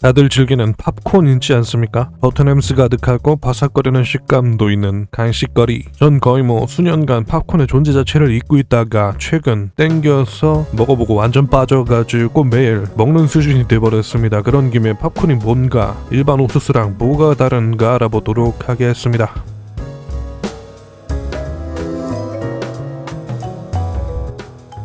다들 즐기는 팝콘 있지 않습니까? 버터 냄새 가득하고 바삭거리는 식감도 있는 간식거리. 전 거의 수년간 팝콘의 존재 자체를 잊고 있다가 최근 땡겨서 먹어보고 완전 빠져가지고 매일 먹는 수준이 돼버렸습니다. 그런 김에 팝콘이 뭔가 일반 옥수수랑 뭐가 다른가 알아보도록 하겠습니다.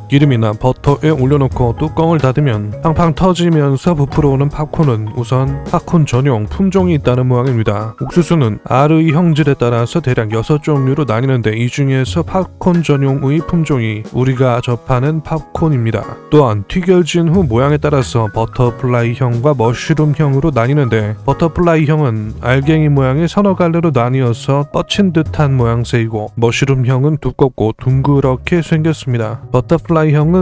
기름이나 버터에 올려놓고 뚜껑을 닫으면 팡팡 터지면서 부풀어오는 팝콘은 우선 팝콘 전용 품종이 있다는 모양입니다. 옥수수는 R의 형질에 따라서 대략 6종류로 나뉘는데 이 중에서 팝콘 전용의 품종이 우리가 접하는 팝콘입니다. 또한 튀겨진 후 모양에 따라서 버터플라이형과 머쉬룸형으로 나뉘는데 버터플라이형은 알갱이 모양의 서너 갈래로 나뉘어서 뻗친 듯한 모양새이고 머쉬룸형은 두껍고 둥그렇게 생겼습니다. 버터플라이형은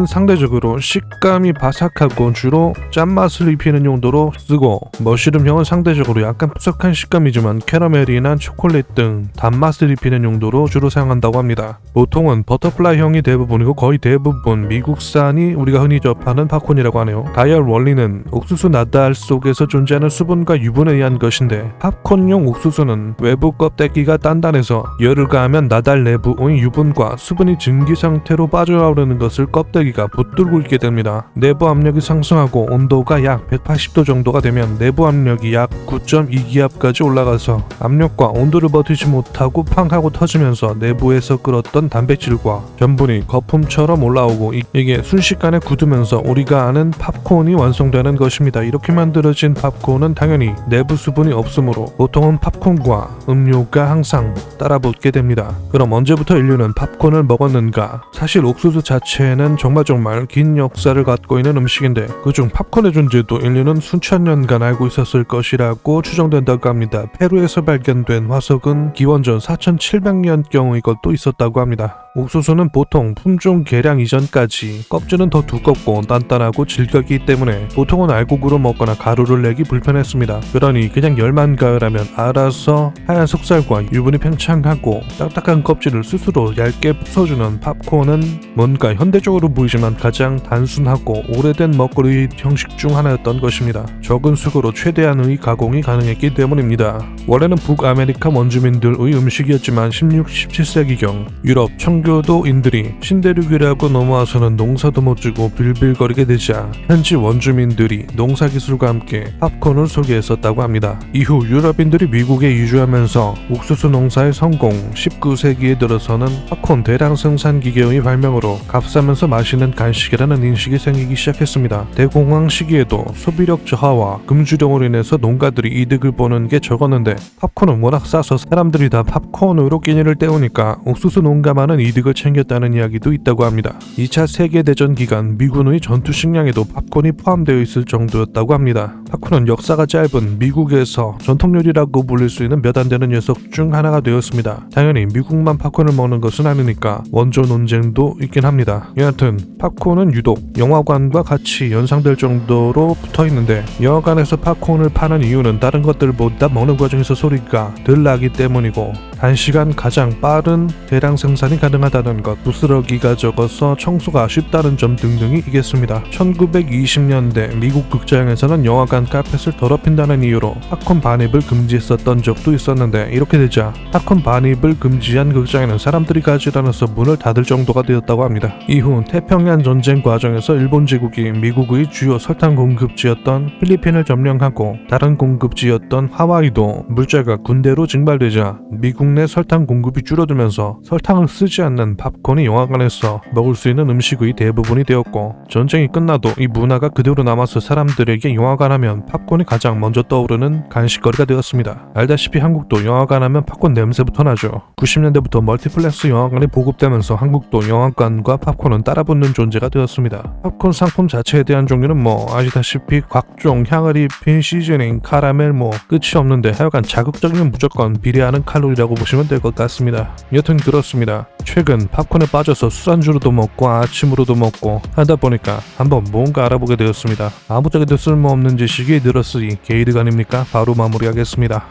상대적으로 식감이 바삭하고 주로 짠맛을 입히는 용도로 쓰고 머쉬룸형은 상대적으로 약간 푸석한 식감이지만 캐러멜이나 초콜릿 등 단맛을 입히는 용도로 주로 사용한다고 합니다. 보통은 버터플라이형이 대부분이고 거의 대부분 미국산이 우리가 흔히 접하는 팝콘이라고 하네요. 다이얼 원리는 옥수수 나달 속에서 존재하는 수분과 유분에 의한 것인데 팝콘용 옥수수는 외부 껍데기가 단단해서 열을 가하면 나달 내부의 유분과 수분이 증기 상태로 빠져나오는 것을 껍데기가 붙들고 있게 됩니다. 내부 압력이 상승하고 온도가 약 180도 정도가 되면 내부 압력이 약 9.2기압까지 올라가서 압력과 온도를 버티지 못하고 팡 하고 터지면서 내부에서 끓었던 단백질과 전분이 거품처럼 올라오고 이게 순식간에 굳으면서 우리가 아는 팝콘이 완성되는 것입니다. 이렇게 만들어진 팝콘은 당연히 내부 수분이 없으므로 보통은 팝콘과 음료가 항상 따라붙게 됩니다. 그럼 언제부터 인류는 팝콘을 먹었는가? 사실 옥수수 자체는 정말 긴 역사를 갖고 있는 음식인데 그중 팝콘의 존재도 인류는 수천 년간 알고 있었을 것이라고 추정된다고 합니다. 페루에서 발견된 화석은 기원전 4700년경의 것도 있었다고 합니다. 옥수수는 보통 품종 개량 이전까지 껍질은 더 두껍고 단단하고 질겼기 때문에 보통은 알곡으로 먹거나 가루를 내기 불편했습니다. 그러니 그냥 열만 가열하면 알아서 하얀 속살과 유분이 팽창하고 딱딱한 껍질을 스스로 얇게 부숴주는 팝콘은 뭔가 현대적으로 보이지만 가장 단순하고 오래된 먹거리 형식 중 하나였던 것입니다. 적은 수고로 최대한의 가공이 가능했기 때문입니다. 원래는 북아메리카 원주민들의 음식이었지만 16, 17세기경 유럽 청교도인들이 신대륙이라고 넘어와서는 농사도 못지고 빌빌거리게 되자 현지 원주민들이 농사기술과 함께 팝콘을 소개했었다고 합니다. 이후 유럽인들이 미국에 이주하면서 옥수수 농사의 성공, 19세기에 들어서는 팝콘 대량 생산 기계의 발명으로 값싸면서 맛있는 간식이라는 인식이 생기기 시작했습니다. 대공황 시기에도 소비력 저하와 금주령으로 인해서 농가들이 이득을 보는 게 적었는데 팝콘은 워낙 싸서 사람들이 다 팝콘으로 끼니를 때우니까 옥수수 농가만은 이득을 챙겼다는 이야기도 있다고 합니다. 2차 세계대전 기간 미군의 전투 식량에도 팝콘이 포함되어 있을 정도였다고 합니다. 팝콘은 역사가 짧은 미국에서 전통요리라고 불릴 수 있는 몇 안 되는 녀석 중 하나가 되었습니다. 당연히 미국만 팝콘을 먹는 것은 아니니까 원조 논쟁도 있긴 합니다. 여하튼 팝콘은 유독 영화관과 같이 연상될 정도로 붙어있는데 영화관에서 팝콘을 파는 이유는 다른 것들보다 먹는 과정에서 소리가 덜 나기 때문이고 단시간 가장 빠른 대량 생산이 가능하다는 것, 부스러기가 적어서 청소가 쉽다는 점 등등이 있겠습니다. 1920년대 미국 극장에서는 영화관 카펫을 더럽힌다는 이유로 팝콘 반입을 금지했었던 적도 있었는데 이렇게 되자 팝콘 반입을 금지한 극장에는 사람들이 가지 않아서 문을 닫을 정도가 되었다고 합니다. 이후 태평양 전쟁 과정에서 일본 제국이 미국의 주요 설탕 공급지였던 필리핀을 점령하고 다른 공급지였던 하와이도 물자가 군대로 징발되자 미국 내 설탕 공급이 줄어들면서 설탕을 쓰지 않는 팝콘이 영화관에서 먹을 수 있는 음식의 대부분이 되었고 전쟁이 끝나도 이 문화가 그대로 남아서 사람들에게 영화관 하면 팝콘이 가장 먼저 떠오르는 간식거리가 되었습니다. 알다시피 한국도 영화관 하면 팝콘 냄새부터 나죠. 90년대부터 멀티플렉스 영화관이 보급되면서 한국도 영화관과 팝콘은 따라붙는 존재가 되었습니다. 팝콘 상품 자체에 대한 종류는 아시다시피 각종 향을 입힌 시즈닝, 카라멜 끝이 없는데 하여간 자극적이면 무조건 비례하는 칼로리라고 보시면 될 것 같습니다. 여튼 그렇습니다. 최근 팝콘에 빠져서 술안주로도 먹고 아침으로도 먹고 하다 보니까 한번 뭔가 알아보게 되었습니다. 아무짝에도 쓸모없는 지식이 늘었으니 게이득 아닙니까? 바로 마무리하겠습니다.